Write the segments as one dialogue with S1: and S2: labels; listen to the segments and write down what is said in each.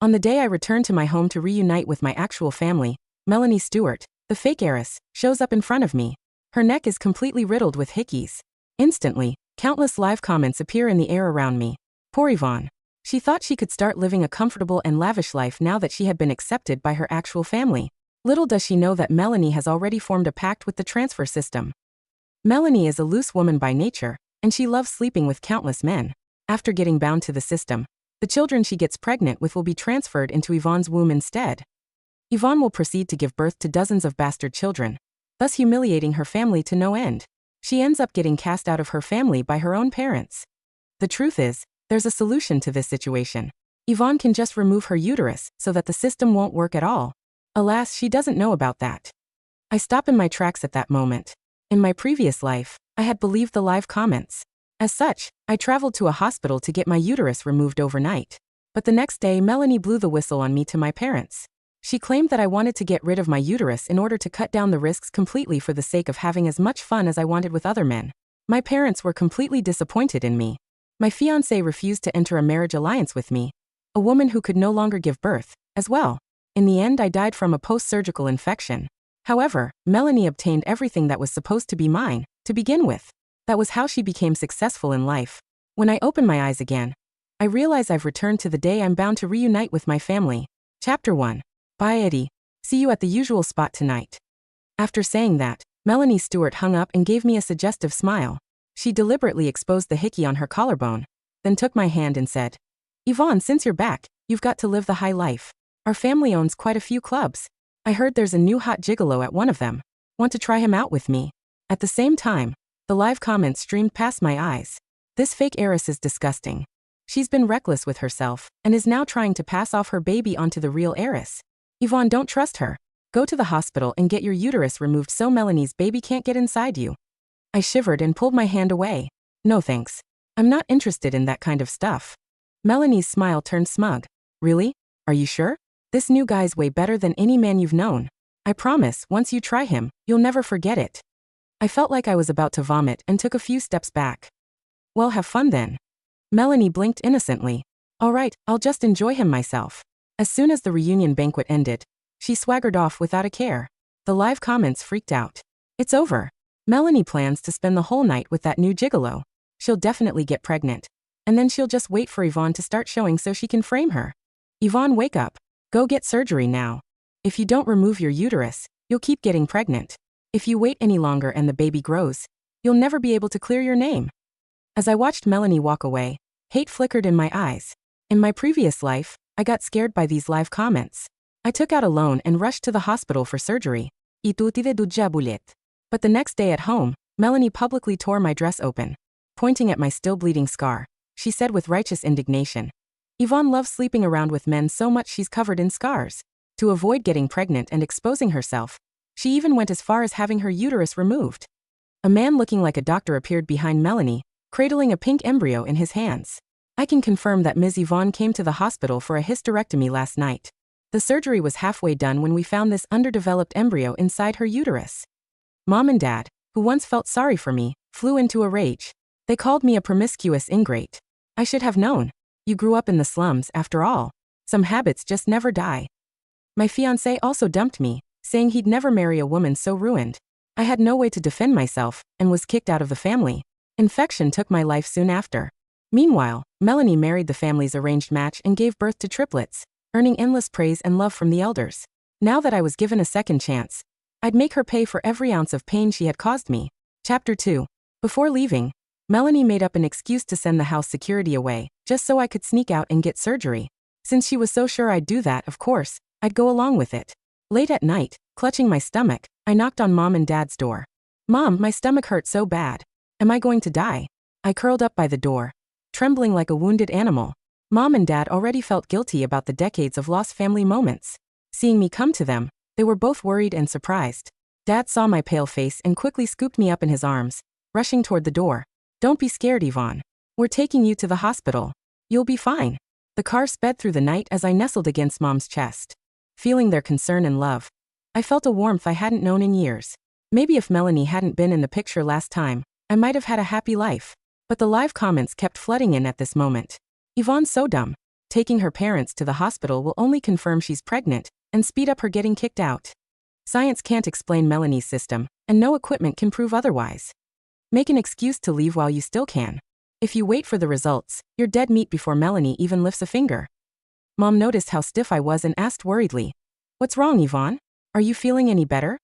S1: On the day I return to my home to reunite with my actual family, Melanie Stewart, the fake heiress, shows up in front of me. Her neck is completely riddled with hickeys. Instantly, countless live comments appear in the air around me. Poor Yvonne. She thought she could start living a comfortable and lavish life now that she had been accepted by her actual family. Little does she know that Melanie has already formed a pact with the transfer system. Melanie is a loose woman by nature, and she loves sleeping with countless men. After getting bound to the system, the children she gets pregnant with will be transferred into Yvonne's womb instead. Yvonne will proceed to give birth to dozens of bastard children, thus humiliating her family to no end. She ends up getting cast out of her family by her own parents. The truth is, there's a solution to this situation. Yvonne can just remove her uterus so that the system won't work at all. Alas, she doesn't know about that. I stop in my tracks at that moment. In my previous life, I had believed the live comments. As such, I traveled to a hospital to get my uterus removed overnight. But the next day, Melanie blew the whistle on me to my parents. She claimed that I wanted to get rid of my uterus in order to cut down the risks completely for the sake of having as much fun as I wanted with other men. My parents were completely disappointed in me. My fiancé refused to enter a marriage alliance with me, a woman who could no longer give birth, as well. In the end, I died from a post-surgical infection. However, Melanie obtained everything that was supposed to be mine, to begin with. That was how she became successful in life. When I open my eyes again, I realize I've returned to the day I'm bound to reunite with my family. Chapter 1. Bye Eddie. See you at the usual spot tonight. After saying that, Melanie Stewart hung up and gave me a suggestive smile. She deliberately exposed the hickey on her collarbone, then took my hand and said, Yvonne, since you're back, you've got to live the high life. Our family owns quite a few clubs. I heard there's a new hot gigolo at one of them. Want to try him out with me? At the same time, the live comments streamed past my eyes. This fake heiress is disgusting. She's been reckless with herself and is now trying to pass off her baby onto the real heiress. Yvonne, don't trust her. Go to the hospital and get your uterus removed so Melanie's baby can't get inside you. I shivered and pulled my hand away. No thanks. I'm not interested in that kind of stuff. Melanie's smile turned smug. Really? Are you sure? This new guy's way better than any man you've known. I promise, once you try him, you'll never forget it. I felt like I was about to vomit and took a few steps back. Well, have fun then. Melanie blinked innocently. All right, I'll just enjoy him myself. As soon as the reunion banquet ended, she swaggered off without a care. The live comments freaked out. It's over. Melanie plans to spend the whole night with that new gigolo. She'll definitely get pregnant. And then she'll just wait for Yvonne to start showing so she can frame her. Yvonne, wake up. Go get surgery now. If you don't remove your uterus, you'll keep getting pregnant. If you wait any longer and the baby grows, you'll never be able to clear your name. As I watched Melanie walk away, hate flickered in my eyes. In my previous life, I got scared by these live comments. I took out a loan and rushed to the hospital for surgery. But the next day at home, Melanie publicly tore my dress open. Pointing at my still bleeding scar, she said with righteous indignation, Yvonne loves sleeping around with men so much she's covered in scars. To avoid getting pregnant and exposing herself, she even went as far as having her uterus removed. A man looking like a doctor appeared behind Melanie, cradling a pink embryo in his hands. I can confirm that Ms. Yvonne came to the hospital for a hysterectomy last night. The surgery was halfway done when we found this underdeveloped embryo inside her uterus. Mom and Dad, who once felt sorry for me, flew into a rage. They called me a promiscuous ingrate. I should have known. You grew up in the slums, after all. Some habits just never die. My fiancé also dumped me, saying he'd never marry a woman so ruined. I had no way to defend myself and was kicked out of the family. Infection took my life soon after. Meanwhile, Melanie married the family's arranged match and gave birth to triplets, earning endless praise and love from the elders. Now that I was given a second chance, I'd make her pay for every ounce of pain she had caused me. Chapter 2. Before leaving, Melanie made up an excuse to send the house security away, just so I could sneak out and get surgery. Since she was so sure I'd do that, of course, I'd go along with it. Late at night, clutching my stomach, I knocked on Mom and Dad's door. Mom, my stomach hurt so bad. Am I going to die? I curled up by the door, trembling like a wounded animal. Mom and Dad already felt guilty about the decades of lost family moments. Seeing me come to them, they were both worried and surprised. Dad saw my pale face and quickly scooped me up in his arms, rushing toward the door. Don't be scared, Yvonne. We're taking you to the hospital. You'll be fine. The car sped through the night as I nestled against Mom's chest. Feeling their concern and love, I felt a warmth I hadn't known in years. Maybe if Melanie hadn't been in the picture last time, I might have had a happy life. But the live comments kept flooding in at this moment. Yvonne's so dumb. Taking her parents to the hospital will only confirm she's pregnant and speed up her getting kicked out. Science can't explain Melanie's system, and no equipment can prove otherwise. Make an excuse to leave while you still can. If you wait for the results, you're dead meat before Melanie even lifts a finger. Mom noticed how stiff I was and asked worriedly, "What's wrong, Yvonne? Are you feeling any better?"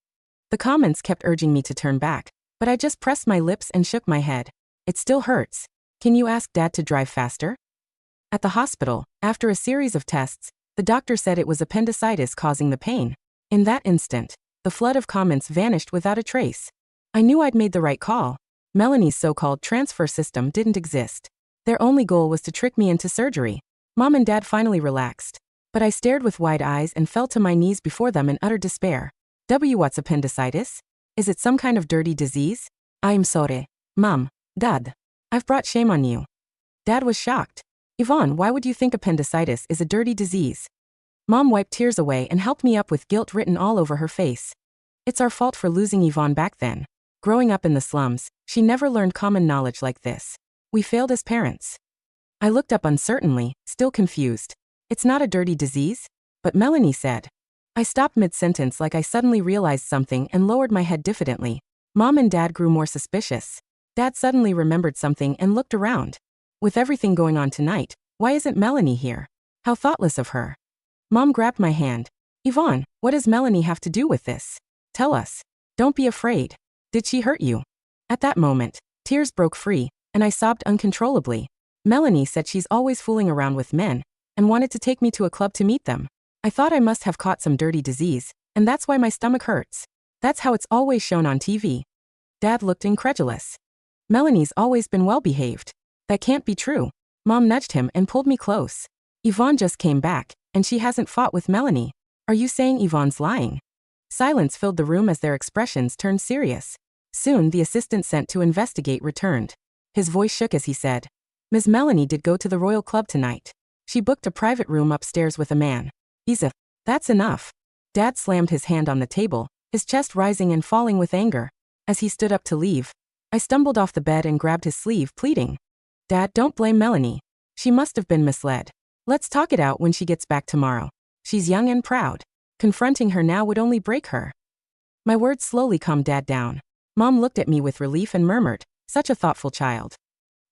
S1: The comments kept urging me to turn back, but I just pressed my lips and shook my head. "It still hurts. Can you ask Dad to drive faster?" At the hospital, after a series of tests, the doctor said it was appendicitis causing the pain. In that instant, the flood of comments vanished without a trace. I knew I'd made the right call. Melanie's so-called transfer system didn't exist. Their only goal was to trick me into surgery. Mom and Dad finally relaxed, but I stared with wide eyes and fell to my knees before them in utter despair. What's appendicitis? Is it some kind of dirty disease? I'm sorry, Mom, Dad. I've brought shame on you. Dad was shocked. Yvonne, why would you think appendicitis is a dirty disease? Mom wiped tears away and helped me up with guilt written all over her face. It's our fault for losing Yvonne back then. Growing up in the slums, she never learned common knowledge like this. We failed as parents. I looked up uncertainly, still confused. It's not a dirty disease? But Melanie said. I stopped mid-sentence like I suddenly realized something and lowered my head diffidently. Mom and Dad grew more suspicious. Dad suddenly remembered something and looked around. With everything going on tonight, why isn't Melanie here? How thoughtless of her. Mom grabbed my hand. Yvonne, what does Melanie have to do with this? Tell us. Don't be afraid. Did she hurt you? At that moment, tears broke free, and I sobbed uncontrollably. Melanie said she's always fooling around with men, and wanted to take me to a club to meet them. I thought I must have caught some dirty disease, and that's why my stomach hurts. That's how it's always shown on TV. Dad looked incredulous. Melanie's always been well-behaved. That can't be true. Mom nudged him and pulled me close. Yvonne just came back, and she hasn't fought with Melanie. Are you saying Yvonne's lying? Silence filled the room as their expressions turned serious. Soon the assistant sent to investigate returned. His voice shook as he said, Ms. Melanie did go to the Royal Club tonight. She booked a private room upstairs with a man. That's enough. Dad slammed his hand on the table, his chest rising and falling with anger. As he stood up to leave, I stumbled off the bed and grabbed his sleeve, pleading. Dad, don't blame Melanie. She must have been misled. Let's talk it out when she gets back tomorrow. She's young and proud. Confronting her now would only break her. My words slowly calmed Dad down. Mom looked at me with relief and murmured, such a thoughtful child.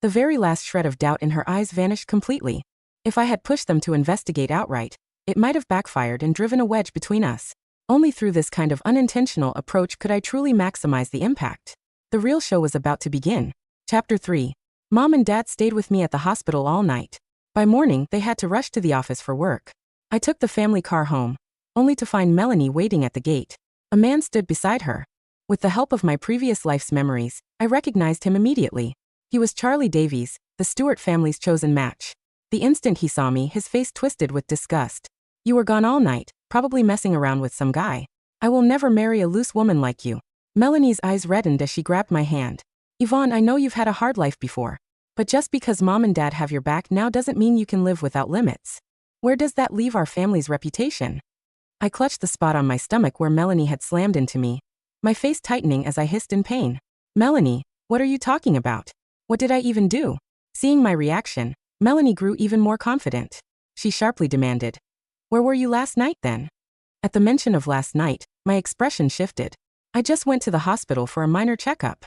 S1: The very last shred of doubt in her eyes vanished completely. If I had pushed them to investigate outright, it might have backfired and driven a wedge between us. Only through this kind of unintentional approach could I truly maximize the impact. The real show was about to begin. Chapter 3. Mom and Dad stayed with me at the hospital all night. By morning, they had to rush to the office for work. I took the family car home, only to find Melanie waiting at the gate. A man stood beside her. With the help of my previous life's memories, I recognized him immediately. He was Charlie Davies, the Stewart family's chosen match. The instant he saw me, his face twisted with disgust. You were gone all night, probably messing around with some guy. I will never marry a loose woman like you. Melanie's eyes reddened as she grabbed my hand. Yvonne, I know you've had a hard life before. But just because Mom and Dad have your back now doesn't mean you can live without limits. Where does that leave our family's reputation? I clutched the spot on my stomach where Melanie had slammed into me, my face tightening as I hissed in pain. Melanie, what are you talking about? What did I even do? Seeing my reaction, Melanie grew even more confident. She sharply demanded, Where were you last night then? At the mention of last night, my expression shifted. I just went to the hospital for a minor checkup.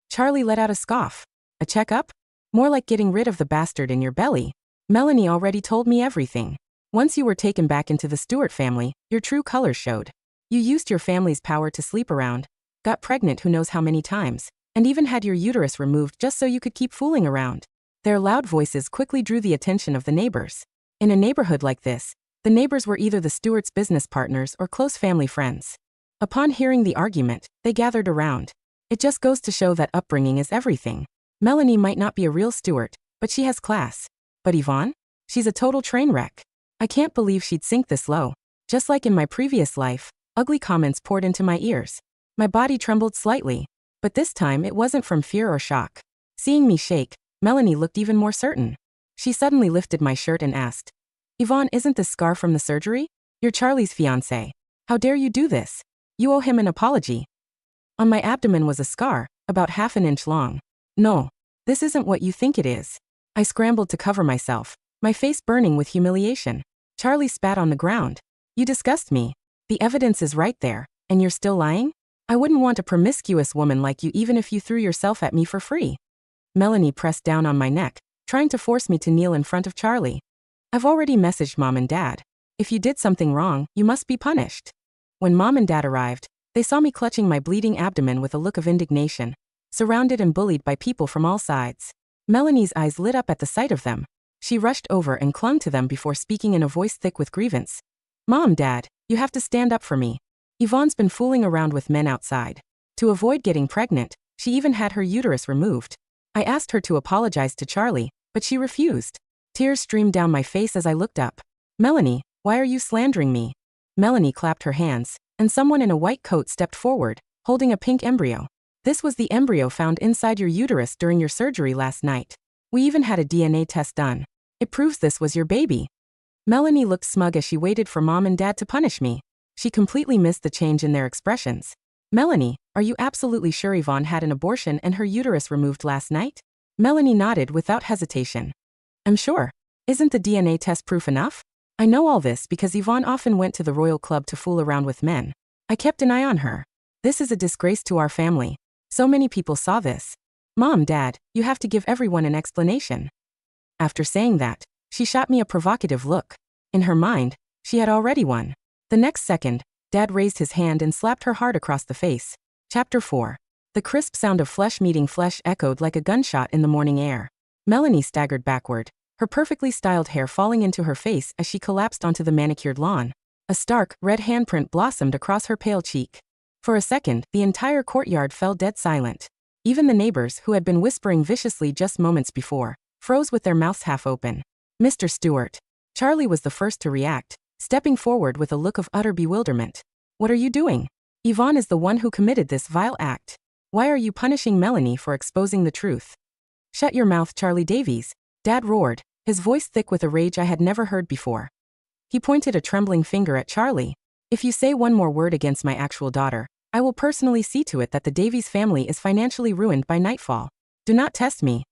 S1: Charlie let out a scoff. A checkup? More like getting rid of the bastard in your belly. Melanie already told me everything. Once you were taken back into the Stewart family, your true colors showed. You used your family's power to sleep around, got pregnant who knows how many times, and even had your uterus removed just so you could keep fooling around. Their loud voices quickly drew the attention of the neighbors. In a neighborhood like this, the neighbors were either the Stewarts' business partners or close family friends. Upon hearing the argument, they gathered around. It just goes to show that upbringing is everything. Melanie might not be a real Stewart, but she has class. But Yvonne? She's a total train wreck. I can't believe she'd sink this low. Just like in my previous life, ugly comments poured into my ears. My body trembled slightly, but this time it wasn't from fear or shock. Seeing me shake, Melanie looked even more certain. She suddenly lifted my shirt and asked, Yvonne, isn't this scar from the surgery? You're Charlie's fiancé. How dare you do this? You owe him an apology. On my abdomen was a scar, about half an inch long. No, this isn't what you think it is. I scrambled to cover myself, my face burning with humiliation. Charlie spat on the ground. You disgust me. The evidence is right there, and you're still lying? I wouldn't want a promiscuous woman like you even if you threw yourself at me for free. Melanie pressed down on my neck, trying to force me to kneel in front of Charlie. I've already messaged Mom and Dad. If you did something wrong, you must be punished. When Mom and Dad arrived, they saw me clutching my bleeding abdomen with a look of indignation, surrounded and bullied by people from all sides. Melanie's eyes lit up at the sight of them. She rushed over and clung to them before speaking in a voice thick with grievance. Mom, Dad, you have to stand up for me. Yvonne's been fooling around with men outside. To avoid getting pregnant, she even had her uterus removed. I asked her to apologize to Charlie, but she refused. Tears streamed down my face as I looked up. Melanie, why are you slandering me? Melanie clapped her hands, and someone in a white coat stepped forward, holding a pink embryo. This was the embryo found inside your uterus during your surgery last night. We even had a DNA test done. It proves this was your baby. Melanie looked smug as she waited for Mom and Dad to punish me. She completely missed the change in their expressions. Melanie, are you absolutely sure Yvonne had an abortion and her uterus removed last night? Melanie nodded without hesitation. I'm sure. Isn't the DNA test proof enough? I know all this because Yvonne often went to the Royal Club to fool around with men. I kept an eye on her. This is a disgrace to our family. So many people saw this. Mom, Dad, you have to give everyone an explanation. After saying that, she shot me a provocative look. In her mind, she had already won. The next second, Dad raised his hand and slapped her hard across the face. Chapter 4. The crisp sound of flesh meeting flesh echoed like a gunshot in the morning air. Melanie staggered backward, her perfectly styled hair falling into her face as she collapsed onto the manicured lawn. A stark, red handprint blossomed across her pale cheek. For a second, the entire courtyard fell dead silent. Even the neighbors, who had been whispering viciously just moments before, froze with their mouths half open. Mr. Stewart. Charlie was the first to react, stepping forward with a look of utter bewilderment. What are you doing? Yvonne is the one who committed this vile act. Why are you punishing Melanie for exposing the truth? Shut your mouth, Charlie Davies, Dad roared, his voice thick with a rage I had never heard before. He pointed a trembling finger at Charlie. If you say one more word against my actual daughter, I will personally see to it that the Davies family is financially ruined by nightfall. Do not test me.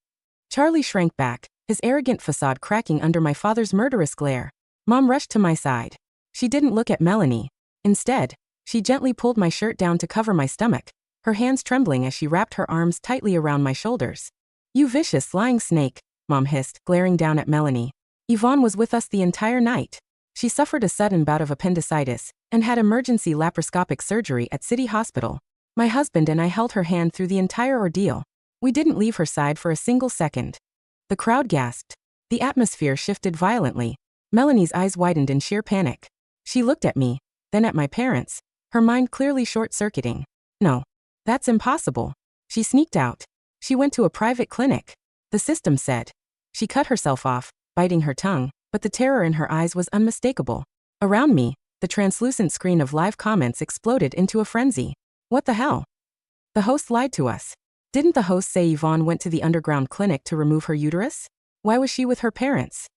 S1: Charlie shrank back, his arrogant facade cracking under my father's murderous glare. Mom rushed to my side. She didn't look at Melanie. Instead, she gently pulled my shirt down to cover my stomach, her hands trembling as she wrapped her arms tightly around my shoulders. You vicious lying snake, Mom hissed, glaring down at Melanie. Yvonne was with us the entire night. She suffered a sudden bout of appendicitis and had emergency laparoscopic surgery at City Hospital. My husband and I held her hand through the entire ordeal. We didn't leave her side for a single second. The crowd gasped. The atmosphere shifted violently. Melanie's eyes widened in sheer panic. She looked at me, then at my parents, her mind clearly short-circuiting. No. That's impossible. She sneaked out. She went to a private clinic. The system said. She cut herself off, biting her tongue, but the terror in her eyes was unmistakable. Around me, the translucent screen of live comments exploded into a frenzy. What the hell? The host lied to us. Didn't the host say Yvonne went to the underground clinic to remove her uterus? Why was she with her parents?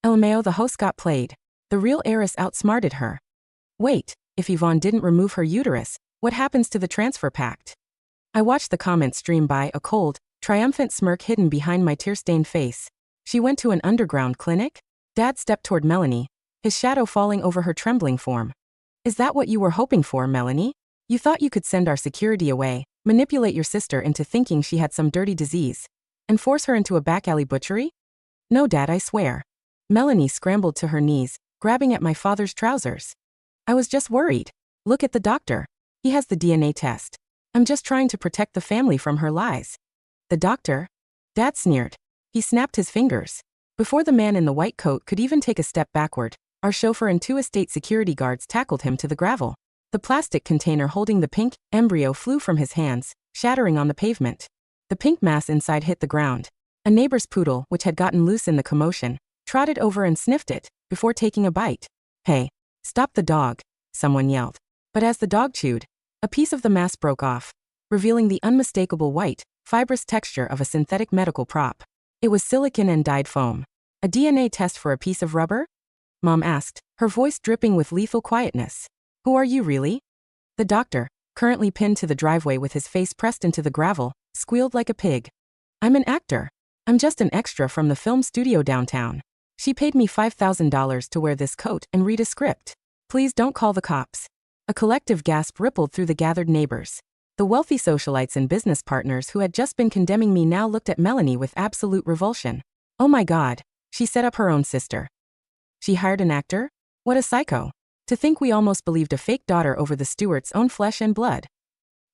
S1: LMAO, the host got played. The real heiress outsmarted her. Wait, if Yvonne didn't remove her uterus, what happens to the transfer pact? I watched the comments stream by, a cold, triumphant smirk hidden behind my tear-stained face. She went to an underground clinic? Dad stepped toward Melanie, his shadow falling over her trembling form. Is that what you were hoping for, Melanie? You thought you could send our security away, manipulate your sister into thinking she had some dirty disease, and force her into a back-alley butchery? No, Dad, I swear. Melanie scrambled to her knees, grabbing at my father's trousers. I was just worried. Look at the doctor. He has the DNA test. I'm just trying to protect the family from her lies. The doctor? Dad sneered. He snapped his fingers. Before the man in the white coat could even take a step backward, our chauffeur and 2 estate security guards tackled him to the gravel. The plastic container holding the pink embryo flew from his hands, shattering on the pavement. The pink mass inside hit the ground. A neighbor's poodle, which had gotten loose in the commotion, trotted over and sniffed it, before taking a bite. Hey, stop the dog, someone yelled. But as the dog chewed, a piece of the mass broke off, revealing the unmistakable white, fibrous texture of a synthetic medical prop. It was silicon and dyed foam. A DNA test for a piece of rubber? Mom asked, her voice dripping with lethal quietness. Who are you really? The doctor, currently pinned to the driveway with his face pressed into the gravel, squealed like a pig. I'm an actor. I'm just an extra from the film studio downtown. She paid me $5,000 to wear this coat and read a script. Please don't call the cops. A collective gasp rippled through the gathered neighbors. The wealthy socialites and business partners who had just been condemning me now looked at Melanie with absolute revulsion. Oh my God, she set up her own sister. She hired an actor? What a psycho. To think we almost believed a fake daughter over the Stewart's own flesh and blood.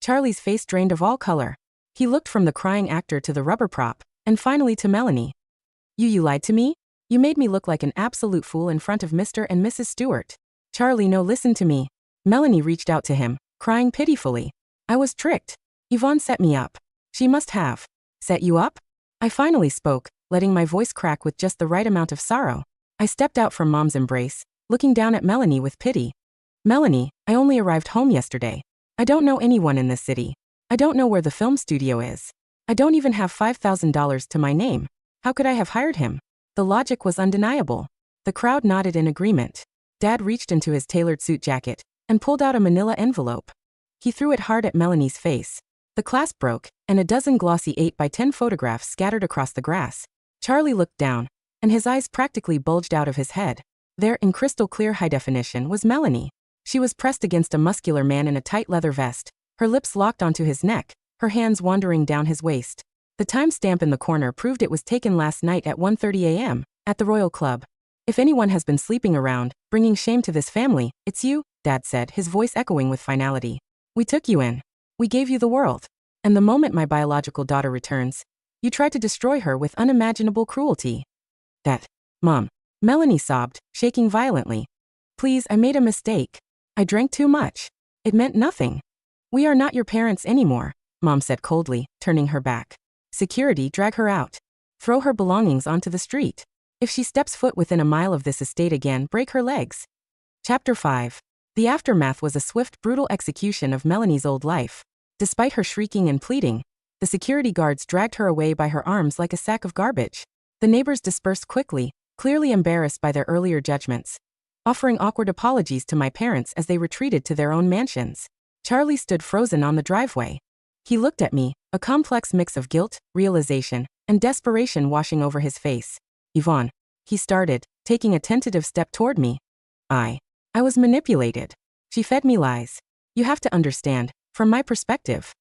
S1: Charlie's face drained of all color. He looked from the crying actor to the rubber prop, and finally to Melanie. You lied to me? You made me look like an absolute fool in front of Mr. and Mrs. Stewart. Charlie, no, listen to me. Melanie reached out to him, crying pitifully. I was tricked. Yvonne set me up. She must have. Set you up? I finally spoke, letting my voice crack with just the right amount of sorrow. I stepped out from Mom's embrace, looking down at Melanie with pity. Melanie, I only arrived home yesterday. I don't know anyone in this city. I don't know where the film studio is. I don't even have $5,000 to my name. How could I have hired him? The logic was undeniable. The crowd nodded in agreement. Dad reached into his tailored suit jacket and pulled out a manila envelope. He threw it hard at Melanie's face. The clasp broke, and a dozen glossy 8x10 photographs scattered across the grass. Charlie looked down, and his eyes practically bulged out of his head. There, in crystal clear high definition, was Melanie. She was pressed against a muscular man in a tight leather vest, her lips locked onto his neck, her hands wandering down his waist. The timestamp in the corner proved it was taken last night at 1:30 a.m., at the Royal Club. If anyone has been sleeping around, bringing shame to this family, it's you, Dad said, his voice echoing with finality. We took you in. We gave you the world. And the moment my biological daughter returns, you try to destroy her with unimaginable cruelty. That, Mom. Melanie sobbed, shaking violently. Please, I made a mistake. I drank too much. It meant nothing. We are not your parents anymore, Mom said coldly, turning her back. Security, drag her out. Throw her belongings onto the street. If she steps foot within a mile of this estate again, break her legs. Chapter 5. The aftermath was a swift, brutal execution of Melanie's old life. Despite her shrieking and pleading, the security guards dragged her away by her arms like a sack of garbage. The neighbors dispersed quickly, clearly embarrassed by their earlier judgments, offering awkward apologies to my parents as they retreated to their own mansions. Charlie stood frozen on the driveway. He looked at me, a complex mix of guilt, realization, and desperation washing over his face. Yvonne, he started, taking a tentative step toward me. I was manipulated. She fed me lies. You have to understand, from my perspective.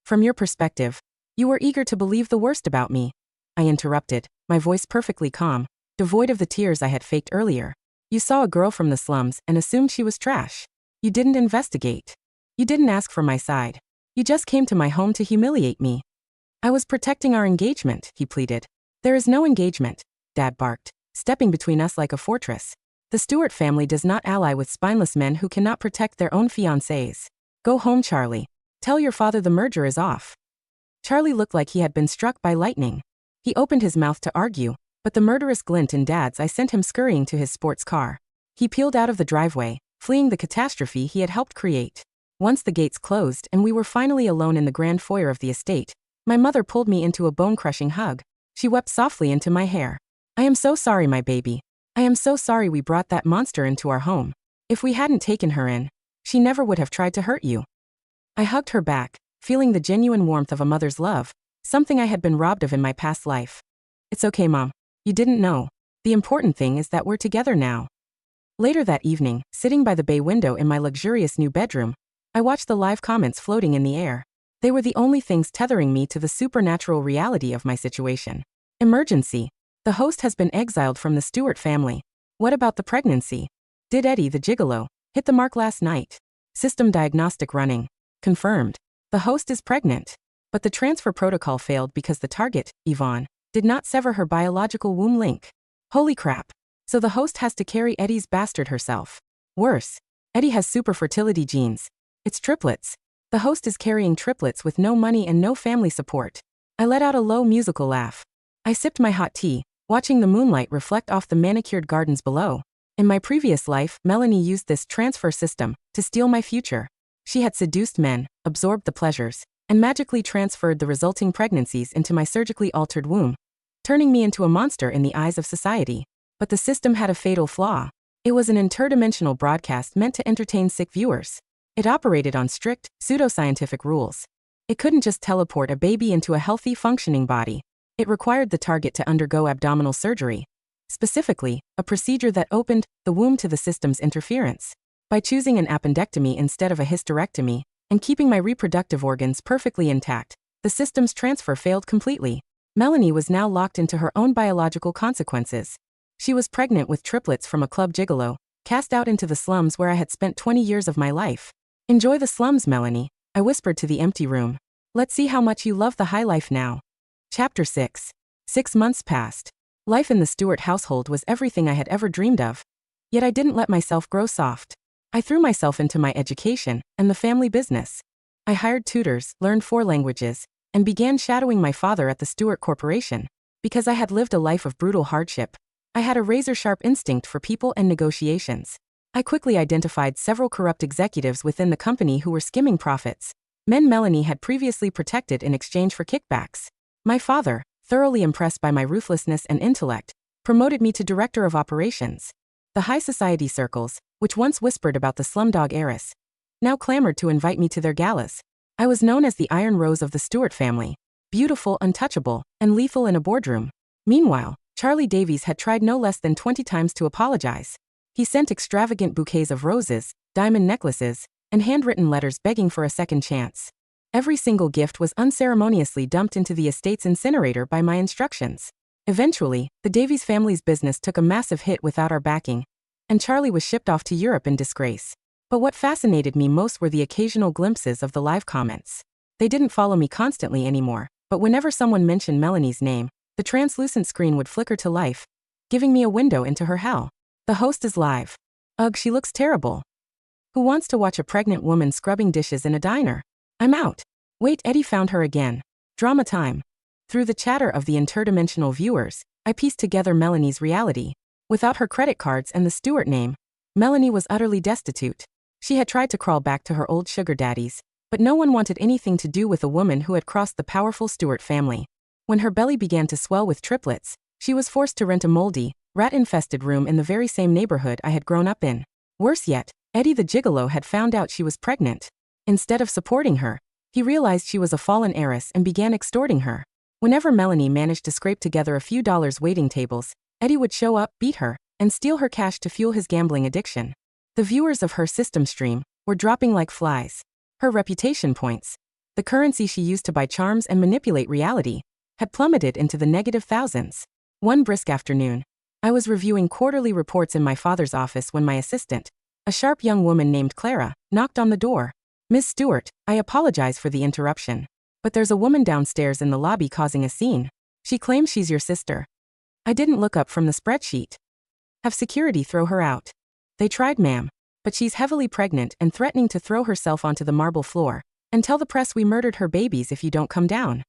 S1: From your perspective, you were eager to believe the worst about me. I interrupted, my voice perfectly calm, devoid of the tears I had faked earlier. You saw a girl from the slums and assumed she was trash. You didn't investigate. You didn't ask for my side. You just came to my home to humiliate me. I was protecting our engagement, he pleaded. There is no engagement, Dad barked, stepping between us like a fortress. The Stewart family does not ally with spineless men who cannot protect their own fiancés. Go home, Charlie. Tell your father the merger is off. Charlie looked like he had been struck by lightning. He opened his mouth to argue, but the murderous glint in Dad's eye sent him scurrying to his sports car. He peeled out of the driveway, fleeing the catastrophe he had helped create. Once the gates closed and we were finally alone in the grand foyer of the estate, my mother pulled me into a bone-crushing hug. She wept softly into my hair. I am so sorry, my baby. I am so sorry we brought that monster into our home. If we hadn't taken her in, she never would have tried to hurt you. I hugged her back, feeling the genuine warmth of a mother's love, something I had been robbed of in my past life. It's okay, Mom. You didn't know. The important thing is that we're together now. Later that evening, sitting by the bay window in my luxurious new bedroom, I watched the live comments floating in the air. They were the only things tethering me to the supernatural reality of my situation. Emergency. The host has been exiled from the Stewart family. What about the pregnancy? Did Eddie the gigolo hit the mark last night? System diagnostic running. Confirmed. The host is pregnant. But the transfer protocol failed because the target, Yvonne, did not sever her biological womb link. Holy crap. So the host has to carry Eddie's bastard herself. Worse. Eddie has super fertility genes. It's triplets. The host is carrying triplets with no money and no family support. I let out a low musical laugh. I sipped my hot tea, watching the moonlight reflect off the manicured gardens below. In my previous life, Melanie used this transfer system to steal my future. She had seduced men, absorbed the pleasures, and magically transferred the resulting pregnancies into my surgically altered womb, turning me into a monster in the eyes of society. But the system had a fatal flaw. It was an interdimensional broadcast meant to entertain sick viewers. It operated on strict, pseudoscientific rules. It couldn't just teleport a baby into a healthy, functioning body. It required the target to undergo abdominal surgery, Specifically, a procedure that opened the womb to the system's interference. By choosing an appendectomy instead of a hysterectomy, and keeping my reproductive organs perfectly intact, the system's transfer failed completely. Melanie was now locked into her own biological consequences. She was pregnant with triplets from a club gigolo, cast out into the slums where I had spent 20 years of my life. Enjoy the slums, Melanie, I whispered to the empty room. Let's see how much you love the high life now. Chapter 6. 6 months passed. Life in the Stewart household was everything I had ever dreamed of. Yet I didn't let myself grow soft. I threw myself into my education and the family business. I hired tutors, learned 4 languages, and began shadowing my father at the Stewart Corporation. Because I had lived a life of brutal hardship, I had a razor-sharp instinct for people and negotiations. I quickly identified several corrupt executives within the company who were skimming profits, men Melanie had previously protected in exchange for kickbacks. My father, thoroughly impressed by my ruthlessness and intellect, promoted me to director of operations. The high society circles, which once whispered about the slumdog heiress, now clamored to invite me to their galas. I was known as the Iron Rose of the Stewart family, beautiful, untouchable, and lethal in a boardroom. Meanwhile, Charlie Davies had tried no less than 20 times to apologize. He sent extravagant bouquets of roses, diamond necklaces, and handwritten letters begging for a second chance. Every single gift was unceremoniously dumped into the estate's incinerator by my instructions. Eventually, the Davies family's business took a massive hit without our backing, and Charlie was shipped off to Europe in disgrace. But what fascinated me most were the occasional glimpses of the live comments. They didn't follow me constantly anymore, but whenever someone mentioned Melanie's name, the translucent screen would flicker to life, giving me a window into her hell. The host is live. Ugh, she looks terrible. Who wants to watch a pregnant woman scrubbing dishes in a diner? I'm out. Wait, Eddie found her again. Drama time. Through the chatter of the interdimensional viewers, I pieced together Melanie's reality. Without her credit cards and the Stewart name, Melanie was utterly destitute. She had tried to crawl back to her old sugar daddies, but no one wanted anything to do with a woman who had crossed the powerful Stewart family. When her belly began to swell with triplets, she was forced to rent a moldy, rat-infested room in the very same neighborhood I had grown up in. Worse yet, Eddie the gigolo had found out she was pregnant. Instead of supporting her, he realized she was a fallen heiress and began extorting her. Whenever Melanie managed to scrape together a few dollars waiting tables, Eddie would show up, beat her, and steal her cash to fuel his gambling addiction. The viewers of her system stream were dropping like flies. Her reputation points, the currency she used to buy charms and manipulate reality, had plummeted into the negative thousands. One brisk afternoon, I was reviewing quarterly reports in my father's office when my assistant, a sharp young woman named Clara, knocked on the door. Miss Stewart, I apologize for the interruption, but there's a woman downstairs in the lobby causing a scene. She claims she's your sister. I didn't look up from the spreadsheet. Have security throw her out. They tried, ma'am, but she's heavily pregnant and threatening to throw herself onto the marble floor, and tell the press we murdered her babies if you don't come down.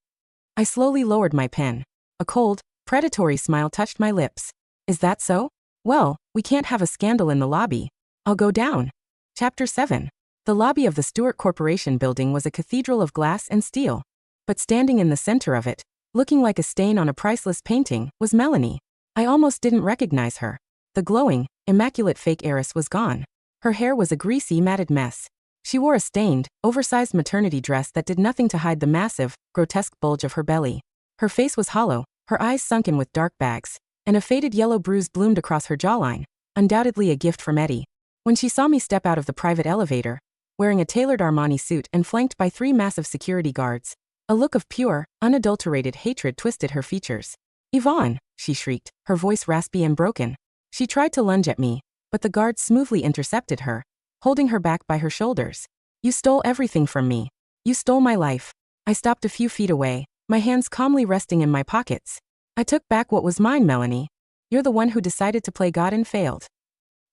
S1: I slowly lowered my pen. A cold, predatory smile touched my lips. Is that so? Well, we can't have a scandal in the lobby. I'll go down. Chapter 7. The lobby of the Stewart Corporation building was a cathedral of glass and steel. But standing in the center of it, looking like a stain on a priceless painting, was Melanie. I almost didn't recognize her. The glowing, immaculate fake heiress was gone. Her hair was a greasy, matted mess. She wore a stained, oversized maternity dress that did nothing to hide the massive, grotesque bulge of her belly. Her face was hollow, her eyes sunken with dark bags, and a faded yellow bruise bloomed across her jawline, undoubtedly a gift from Eddie. When she saw me step out of the private elevator, wearing a tailored Armani suit and flanked by 3 massive security guards, a look of pure, unadulterated hatred twisted her features. Yvonne, she shrieked, her voice raspy and broken. She tried to lunge at me, but the guards smoothly intercepted her, holding her back by her shoulders. You stole everything from me. You stole my life. I stopped a few feet away, my hands calmly resting in my pockets. I took back what was mine, Melanie. You're the one who decided to play God and failed.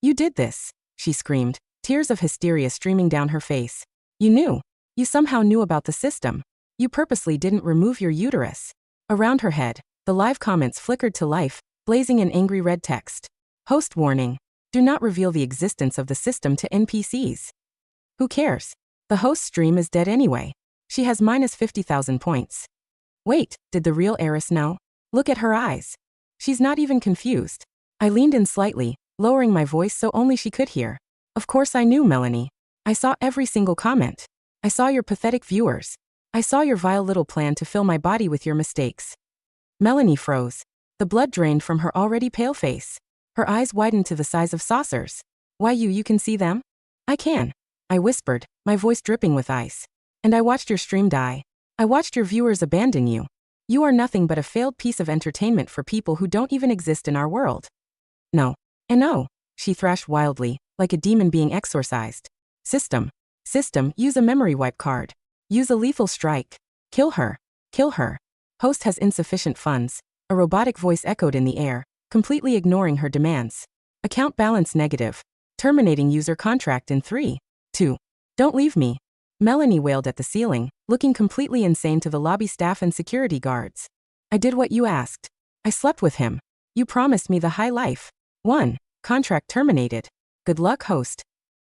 S1: You did this, she screamed, tears of hysteria streaming down her face. You knew. You somehow knew about the system. You purposely didn't remove your uterus. Around her head, the live comments flickered to life, blazing in angry red text. Host warning. Do not reveal the existence of the system to NPCs. Who cares? The host stream is dead anyway. She has minus 50,000 points. Wait, did the real heiress know? Look at her eyes. She's not even confused. I leaned in slightly, lowering my voice so only she could hear. Of course I knew, Melanie. I saw every single comment. I saw your pathetic viewers. I saw your vile little plan to fill my body with your mistakes. Melanie froze. The blood drained from her already pale face. Her eyes widened to the size of saucers. Why you can see them? I can. I whispered, my voice dripping with ice. And I watched your stream die. I watched your viewers abandon you. You are nothing but a failed piece of entertainment for people who don't even exist in our world. No. And no, she thrashed wildly, like a demon being exorcised. System, use a memory wipe card. Use a lethal strike. Kill her. Kill her. Host has insufficient funds. A robotic voice echoed in the air, completely ignoring her demands. Account balance negative. Terminating user contract in 3, 2. Don't leave me. Melanie wailed at the ceiling, looking completely insane to the lobby staff and security guards. I did what you asked. I slept with him. You promised me the high life. 1. Contract terminated. Good luck, host.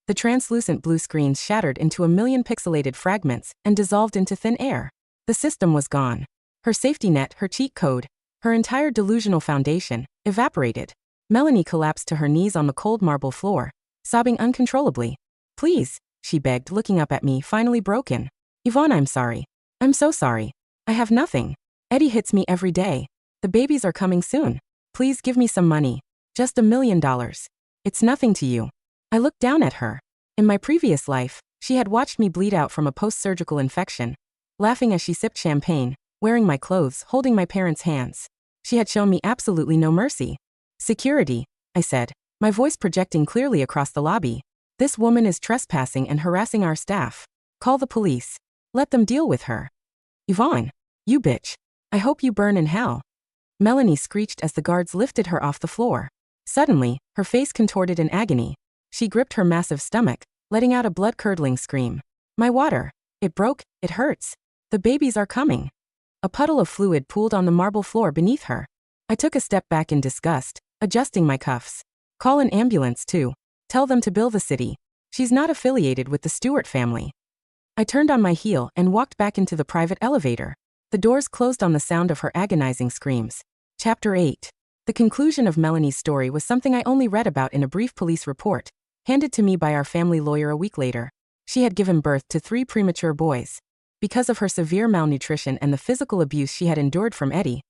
S1: The translucent blue screens shattered into a million pixelated fragments and dissolved into thin air. The system was gone. Her safety net, her cheat code, her entire delusional foundation, evaporated. Melanie collapsed to her knees on the cold marble floor, sobbing uncontrollably. Please, she begged, looking up at me, finally broken. Yvonne, I'm sorry. I'm so sorry. I have nothing. Eddie hits me every day. The babies are coming soon. Please give me some money. Just $1 million. It's nothing to you. I looked down at her. In my previous life, she had watched me bleed out from a post-surgical infection, laughing as she sipped champagne, wearing my clothes, holding my parents' hands. She had shown me absolutely no mercy. Security, I said, my voice projecting clearly across the lobby. This woman is trespassing and harassing our staff. Call the police. Let them deal with her. Yvonne, you bitch. I hope you burn in hell. Melanie screeched as the guards lifted her off the floor. Suddenly, her face contorted in agony. She gripped her massive stomach, letting out a blood-curdling scream. My water. It broke, it hurts. The babies are coming. A puddle of fluid pooled on the marble floor beneath her. I took a step back in disgust, adjusting my cuffs. Call an ambulance too. Tell them to bill the city. She's not affiliated with the Stewart family. I turned on my heel and walked back into the private elevator. The doors closed on the sound of her agonizing screams. Chapter 8. The conclusion of Melanie's story was something I only read about in a brief police report, handed to me by our family lawyer a week later. She had given birth to 3 premature boys. Because of her severe malnutrition and the physical abuse she had endured from Eddie,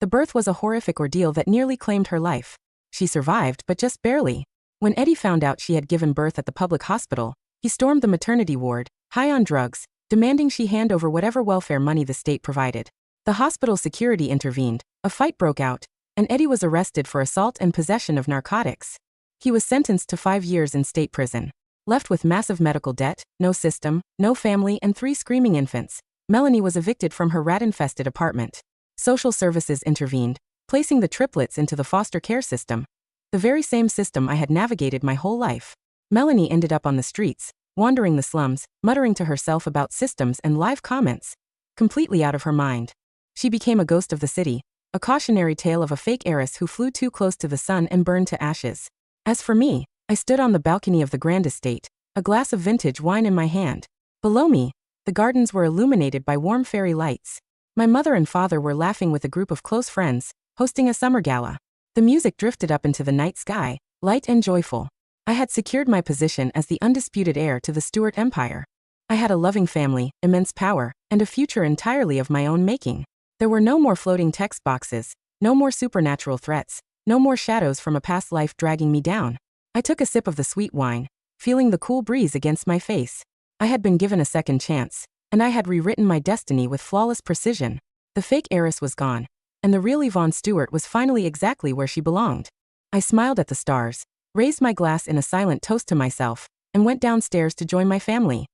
S1: the birth was a horrific ordeal that nearly claimed her life. She survived, but just barely. When Eddie found out she had given birth at the public hospital, he stormed the maternity ward, high on drugs, demanding she hand over whatever welfare money the state provided. The hospital security intervened, a fight broke out, and Eddie was arrested for assault and possession of narcotics. He was sentenced to 5 years in state prison. Left with massive medical debt, no system, no family, and 3 screaming infants, Melanie was evicted from her rat-infested apartment. Social services intervened, placing the triplets into the foster care system, the very same system I had navigated my whole life. Melanie ended up on the streets, wandering the slums, muttering to herself about systems and live comments, completely out of her mind. She became a ghost of the city, a cautionary tale of a fake heiress who flew too close to the sun and burned to ashes. As for me, I stood on the balcony of the grand estate, a glass of vintage wine in my hand. Below me, the gardens were illuminated by warm fairy lights. My mother and father were laughing with a group of close friends, hosting a summer gala. The music drifted up into the night sky, light and joyful. I had secured my position as the undisputed heir to the Stewart Empire. I had a loving family, immense power, and a future entirely of my own making. There were no more floating text boxes, no more supernatural threats, no more shadows from a past life dragging me down. I took a sip of the sweet wine, feeling the cool breeze against my face. I had been given a second chance, and I had rewritten my destiny with flawless precision. The fake heiress was gone, and the real Yvonne Stewart was finally exactly where she belonged. I smiled at the stars, raised my glass in a silent toast to myself, and went downstairs to join my family.